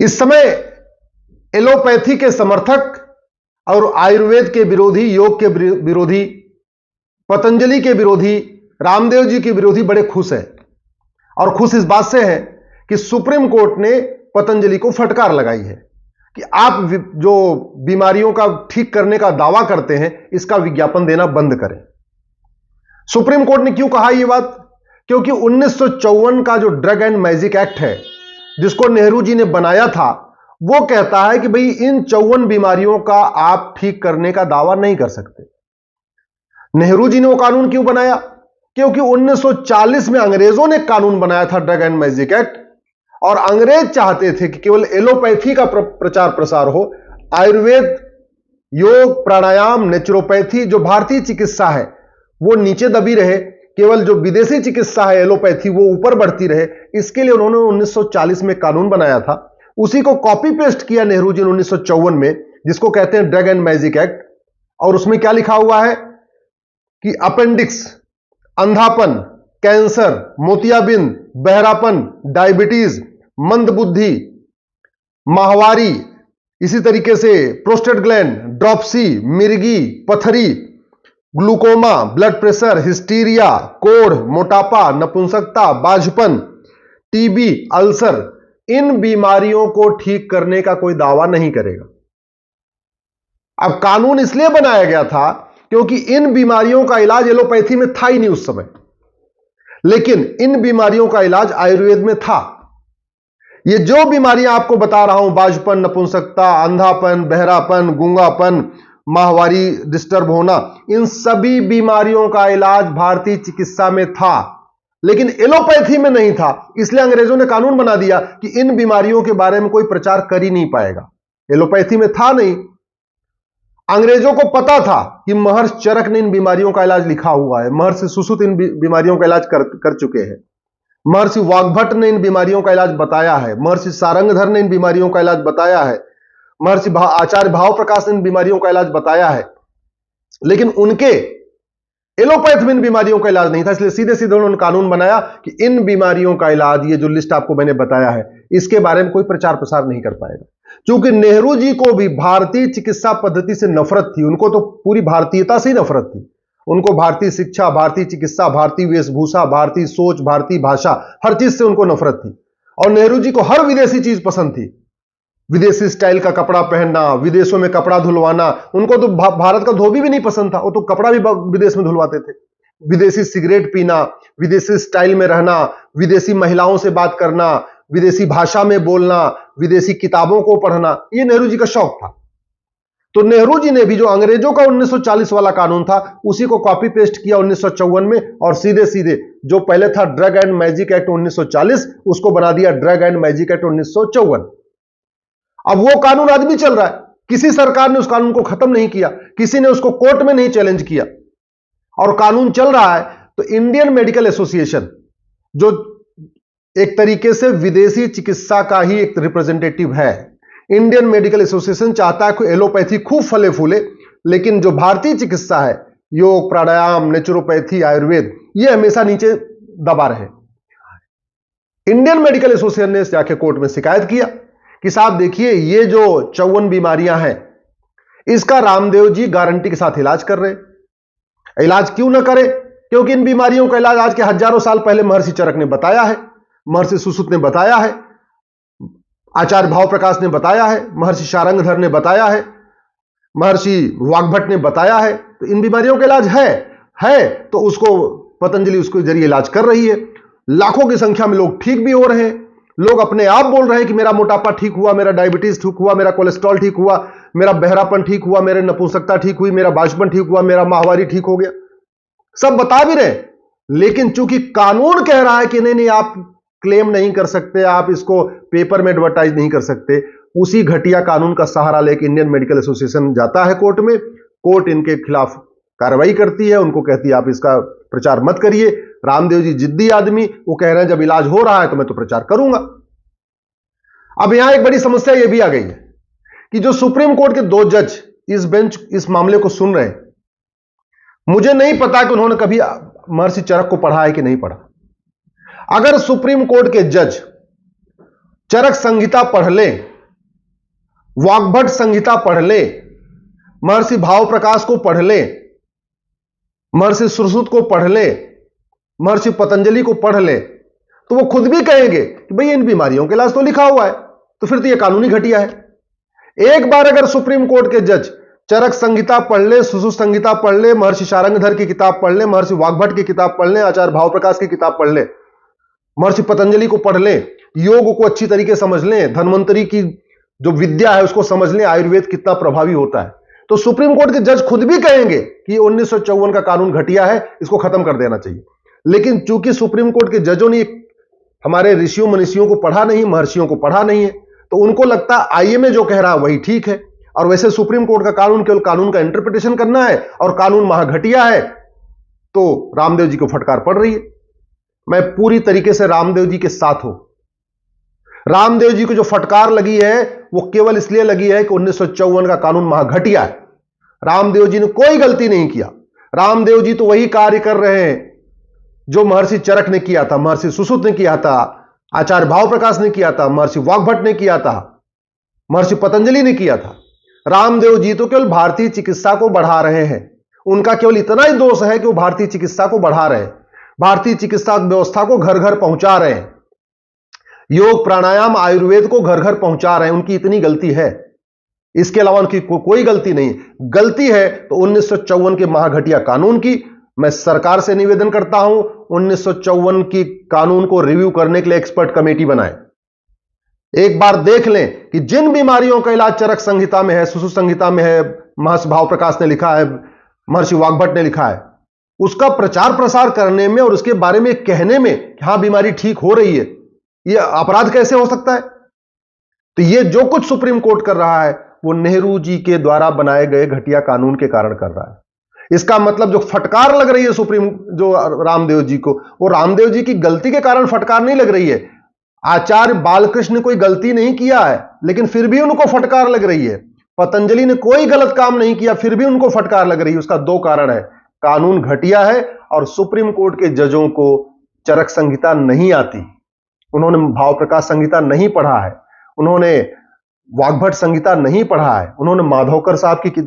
इस समय एलोपैथी के समर्थक और आयुर्वेद के विरोधी, योग के विरोधी, पतंजलि के विरोधी, रामदेव जी के विरोधी बड़े खुश हैं। और खुश इस बात से है कि सुप्रीम कोर्ट ने पतंजलि को फटकार लगाई है कि आप जो बीमारियों का ठीक करने का दावा करते हैं, इसका विज्ञापन देना बंद करें। सुप्रीम कोर्ट ने क्यों कहा यह बात? क्योंकि 1954 का जो ड्रग एंड मैजिक एक्ट है, जिसको नेहरू जी ने बनाया था, वो कहता है कि भाई इन 54 बीमारियों का आप ठीक करने का दावा नहीं कर सकते। नेहरू जी ने वो कानून क्यों बनाया? क्योंकि 1940 में अंग्रेजों ने कानून बनाया था ड्रग एंड मैजिक एक्ट, और अंग्रेज चाहते थे कि केवल एलोपैथी का प्रचार प्रसार हो, आयुर्वेद, योग, प्राणायाम, नेचुरोपैथी जो भारतीय चिकित्सा है वो नीचे दबी रहे, केवल जो विदेशी चिकित्सा है एलोपैथी वो ऊपर बढ़ती रहे। इसके लिए उन्होंने 1940 में कानून बनाया था। उसी को कॉपी पेस्ट किया नेहरू जी ने 1954 में, जिसको कहते हैं ड्रग एंड मैजिक एक्ट। और उसमें क्या लिखा हुआ है कि अपेंडिक्स, अंधापन, कैंसर, मोतियाबिंद, बहरापन, डायबिटीज, मंदबुद्धि, माहवारी, इसी तरीके से प्रोस्टेट ग्लैंड, ड्रॉप्सी, मिर्गी, पथरी, ग्लूकोमा, ब्लड प्रेशर, हिस्टीरिया, कोढ़, मोटापा, नपुंसकता, बाझपन, टीबी, अल्सर, इन बीमारियों को ठीक करने का कोई दावा नहीं करेगा। अब कानून इसलिए बनाया गया था क्योंकि इन बीमारियों का इलाज एलोपैथी में था ही नहीं उस समय, लेकिन इन बीमारियों का इलाज आयुर्वेद में था। ये जो बीमारियां आपको बता रहा हूं, बाझपन, नपुंसकता, अंधापन, बहरापन, गूंगापन, माहवारी डिस्टर्ब होना, इन सभी बीमारियों का इलाज भारतीय चिकित्सा में था, लेकिन एलोपैथी में नहीं था। इसलिए अंग्रेजों ने कानून बना दिया कि इन बीमारियों के बारे में कोई प्रचार कर ही नहीं पाएगा। एलोपैथी में था नहीं। अंग्रेजों को पता था कि महर्षि चरक ने इन बीमारियों का इलाज लिखा हुआ है, महर्षि सुश्रुत इन बीमारियों का इलाज कर चुके हैं, महर्षि वाग्भट ने इन बीमारियों का इलाज बताया है, महर्षि सारंगधर ने इन बीमारियों का इलाज बताया है, महर्षि आचार्य भाव प्रकाश ने इन बीमारियों का इलाज बताया है, लेकिन उनके एलोपैथ में इन बीमारियों का इलाज नहीं था। इसलिए सीधे सीधे उन्होंने कानून बनाया कि इन बीमारियों का इलाज, ये जो लिस्ट आपको मैंने बताया है, इसके बारे में कोई प्रचार प्रसार नहीं कर पाएगा। क्योंकि नेहरू जी को भी भारतीय चिकित्सा पद्धति से नफरत थी, उनको तो पूरी भारतीयता से ही नफरत थी। उनको भारतीय शिक्षा, भारतीय चिकित्सा, भारतीय वेशभूषा, भारतीय सोच, भारतीय भाषा, हर चीज से उनको नफरत थी। और नेहरू जी को हर विदेशी चीज पसंद थी, विदेशी स्टाइल का कपड़ा पहनना, विदेशों में कपड़ा धुलवाना। उनको तो भारत का धोबी भी नहीं पसंद था, वो तो कपड़ा भी विदेश में धुलवाते थे। विदेशी सिगरेट पीना, विदेशी स्टाइल में रहना, विदेशी महिलाओं से बात करना, विदेशी भाषा में बोलना, विदेशी किताबों को पढ़ना, ये नेहरू जी का शौक था। तो नेहरू जी ने भी जो अंग्रेजों का 1940 वाला कानून था, उसी को कॉपी पेस्ट किया 1954 में, और सीधे सीधे जो पहले था ड्रग एंड मैजिक एक्ट 1940, उसको बना दिया ड्रग एंड मैजिक एक्ट 1954। अब वो कानून आज भी चल रहा है। किसी सरकार ने उस कानून को खत्म नहीं किया, किसी ने उसको कोर्ट में नहीं चैलेंज किया, और कानून चल रहा है। तो इंडियन मेडिकल एसोसिएशन, जो एक तरीके से विदेशी चिकित्सा का ही एक रिप्रेजेंटेटिव है, इंडियन मेडिकल एसोसिएशन चाहता है कि एलोपैथी खूब फले फूले, लेकिन जो भारतीय चिकित्सा है, योग, प्राणायाम, नेचुरोपैथी, आयुर्वेद, ये हमेशा नीचे दबा रहे। इंडियन मेडिकल एसोसिएशन ने जाके कोर्ट में शिकायत किया कि साहब देखिए, ये जो 54 बीमारियां हैं, इसका रामदेव जी गारंटी के साथ इलाज कर रहे। इलाज क्यों ना करें? क्योंकि इन बीमारियों का इलाज आज के हजारों साल पहले महर्षि चरक ने बताया है, महर्षि सुश्रुत ने बताया है, आचार्य भाव प्रकाश ने बताया है, महर्षि सारंगधर ने बताया है, महर्षि वाग्भट ने बताया है। तो इन बीमारियों का इलाज है तो उसको पतंजलि उसके जरिए इलाज कर रही है। लाखों की संख्या में लोग ठीक भी हो रहे हैं। लोग अपने आप बोल रहे हैं कि मेरा मोटापा ठीक हुआ, मेरा डायबिटीज ठीक हुआ, मेरा कोलेस्ट्रॉल ठीक हुआ, मेरा बहरापन ठीक हुआ, मेरे नपुंसकता ठीक हुई, मेरा बाझपन ठीक हुआ, मेरा माहवारी ठीक हो गया। सब बता भी रहे, लेकिन चूंकि कानून कह रहा है कि नहीं आप क्लेम नहीं कर सकते, आप इसको पेपर में एडवर्टाइज नहीं कर सकते, उसी घटिया कानून का सहारा लेकर इंडियन मेडिकल एसोसिएशन जाता है कोर्ट में। कोर्ट इनके खिलाफ कार्रवाई करती है, उनको कहती है आप इसका प्रचार मत करिए। रामदेव जी जिद्दी आदमी, वो कह रहे हैं जब इलाज हो रहा है तो मैं तो प्रचार करूंगा। अब यहां एक बड़ी समस्या यह भी आ गई है कि जो सुप्रीम कोर्ट के 2 जज इस बेंच इस मामले को सुन रहे हैं, मुझे नहीं पता कि उन्होंने कभी महर्षि चरक को पढ़ा है कि नहीं पढ़ा। अगर सुप्रीम कोर्ट के जज चरक संहिता पढ़ लें वाग्भट संहिता पढ़ ले, महर्षि भाव प्रकाश को पढ़ ले, महर्षि सुश्रुत को पढ़ ले, महर्षि पतंजलि को पढ़ ले, तो वो खुद भी कहेंगे कि भाई इन बीमारियों के इलाज तो लिखा हुआ है, तो फिर तो ये कानूनी घटिया है। एक बार अगर सुप्रीम कोर्ट के जज चरक संहिता पढ़ ले, सुश्रुत संहिता पढ़ ले, महर्षि शारंगधर की किताब पढ़ ले, महर्षि वाग्भट की किताब पढ़ ले, आचार्य भाव प्रकाश की किताब पढ़ ले, महर्षि पतंजलि को पढ़ ले, योग को अच्छी तरीके समझ लें, धन्वंतरी की जो विद्या है उसको समझ लें, आयुर्वेद कितना प्रभावी होता है, तो सुप्रीम कोर्ट के जज खुद भी कहेंगे कि 1954 का कानून घटिया है, इसको खत्म कर देना चाहिए। लेकिन चूंकि सुप्रीम कोर्ट के जजों ने हमारे ऋषियों मनीषियों को पढ़ा नहीं, महर्षियों को पढ़ा नहीं है, तो उनको लगता है आईएमए जो कह रहा है वही ठीक है, और वैसे सुप्रीम कोर्ट का कानून केवल कानून का इंटरप्रिटेशन करना है और कानून महाघटिया है, तो रामदेव जी को फटकार पड़ रही है। मैं पूरी तरीके से रामदेव जी के साथ हूं। रामदेव जी को जो फटकार लगी है वो केवल इसलिए लगी है कि 1954 का कानून महाघटिया है। रामदेव जी ने कोई गलती नहीं किया। रामदेव जी तो वही कार्य कर रहे हैं जो महर्षि चरक ने किया था, महर्षि सुश्रुत ने किया था, आचार्य भाव प्रकाश ने किया था, महर्षि वाग्भट ने किया था, महर्षि पतंजलि ने किया था। रामदेव जी तो केवल भारतीय चिकित्सा को बढ़ा रहे हैं। उनका केवल इतना ही दोष है कि वो भारतीय चिकित्सा को बढ़ा रहे हैं, भारतीय चिकित्सा व्यवस्था को घर घर पहुंचा रहे हैं, योग प्राणायाम आयुर्वेद को घर घर पहुंचा रहे हैं। उनकी इतनी गलती है, इसके अलावा उनकी कोई गलती नहीं। गलती है तो 1954 के महाघटिया कानून की। मैं सरकार से निवेदन करता हूं 1954 की कानून को रिव्यू करने के लिए एक्सपर्ट कमेटी बनाए। एक बार देख लें कि जिन बीमारियों का इलाज चरक संहिता में है, सुश्रुत संहिता में है, महर्षि भाव प्रकाश ने लिखा है, महर्षि वाग्भट ने लिखा है, उसका प्रचार प्रसार करने में और उसके बारे में कहने में कि हां बीमारी ठीक हो रही है, यह अपराध कैसे हो सकता है? तो यह जो कुछ सुप्रीम कोर्ट कर रहा है वो नेहरू जी के द्वारा बनाए गए घटिया कानून के कारण कर रहा है। इसका मतलब जो फटकार लग रही है सुप्रीम जो रामदेव जी को, वो रामदेव जी की गलती के कारण फटकार नहीं लग रही है। आचार्य बालकृष्ण ने कोई गलती नहीं किया है लेकिन फिर भी उनको फटकार लग रही है। पतंजलि ने कोई गलत काम नहीं किया फिर भी उनको फटकार लग रही है। उसका दो कारण है, कानून घटिया है और सुप्रीम कोर्ट के जजों को चरक संहिता नहीं आती, उन्होंने भाव प्रकाश संहिता नहीं पढ़ा है, उन्होंने वाग्भट संहिता नहीं पढ़ा है, उन्होंने माधवकर साहब की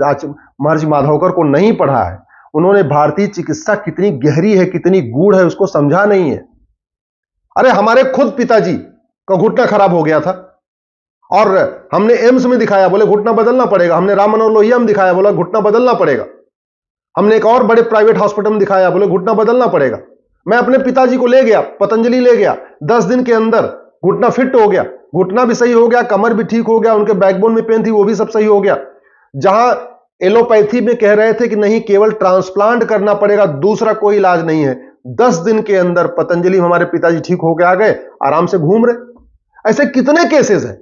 महर्षि माधवकर को नहीं पढ़ा है, उन्होंने भारतीय चिकित्सा कितनी गहरी है कितनी गूढ़ है उसको समझा नहीं है। अरे हमारे खुद पिताजी का घुटना खराब हो गया था और हमने एम्स में दिखाया, बोले घुटना बदलना पड़ेगा। हमने राम मनोहर लोहिया में दिखाया, बोला घुटना बदलना पड़ेगा। हमने एक और बड़े प्राइवेट हॉस्पिटल में दिखाया, बोले घुटना बदलना पड़ेगा। मैं अपने पिताजी को ले गया, पतंजलि ले गया, 10 दिन के अंदर घुटना फिट हो गया, घुटना भी सही हो गया, कमर भी ठीक हो गया, उनके बैकबोन में पेन थी वो भी सब सही हो गया। जहां एलोपैथी में कह रहे थे कि नहीं केवल ट्रांसप्लांट करना पड़ेगा, दूसरा कोई इलाज नहीं है, 10 दिन के अंदर पतंजलि हमारे पिताजी ठीक होकर आ गए, आराम से घूम रहे। ऐसे कितने केसेस हैं,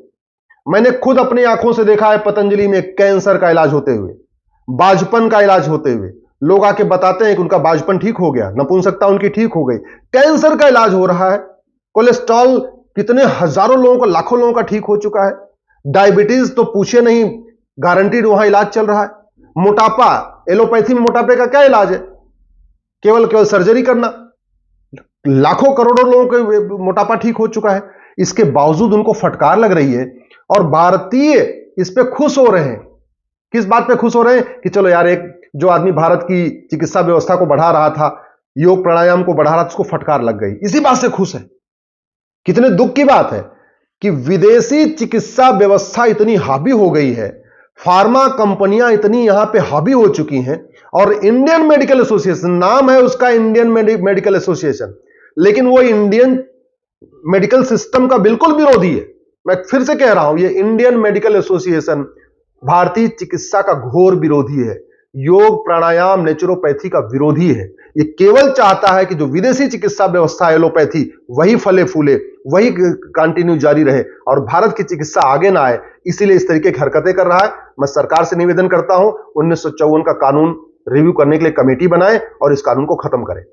मैंने खुद अपनी आंखों से देखा है पतंजलि में कैंसर का इलाज होते हुए, बाजपन का इलाज होते हुए। लोग आके बताते हैं कि उनका बाजपन ठीक हो गया, नपुंसकता उनकी ठीक हो गई, कैंसर का इलाज हो रहा है। कोलेस्ट्रॉल कितने हजारों लोगों का, लाखों लोगों का ठीक हो चुका है। डायबिटीज तो पूछे नहीं, गारंटीड वहां इलाज चल रहा है। मोटापा, एलोपैथी में मोटापे का क्या इलाज है? केवल सर्जरी करना। लाखों करोड़ों लोगों के मोटापा ठीक हो चुका है, इसके बावजूद उनको फटकार लग रही है और भारतीय इस पे खुश हो रहे हैं। किस बात पे खुश हो रहे हैं कि चलो यार, एक जो आदमी भारत की चिकित्सा व्यवस्था को बढ़ा रहा था, योग प्राणायाम को बढ़ा रहा था, उसको फटकार लग गई, इसी बात से खुश है। कितने दुख की बात है कि विदेशी चिकित्सा व्यवस्था इतनी हावी हो गई है, फार्मा कंपनियां इतनी यहां पे हावी हो चुकी हैं और इंडियन मेडिकल एसोसिएशन, नाम है उसका इंडियन मेडिकल एसोसिएशन, लेकिन वो इंडियन मेडिकल सिस्टम का बिल्कुल विरोधी है। मैं फिर से कह रहा हूं, ये इंडियन मेडिकल एसोसिएशन भारतीय चिकित्सा का घोर विरोधी है, योग प्राणायाम नेचुरोपैथी का विरोधी है। ये केवल चाहता है कि जो विदेशी चिकित्सा व्यवस्था एलोपैथी वही फले फूले, वही कंटिन्यू जारी रहे और भारत की चिकित्सा आगे ना आए, इसीलिए इस तरीके की हरकतें कर रहा है। मैं सरकार से निवेदन करता हूं 1954 का कानून रिव्यू करने के लिए कमेटी बनाए और इस कानून को खत्म करें।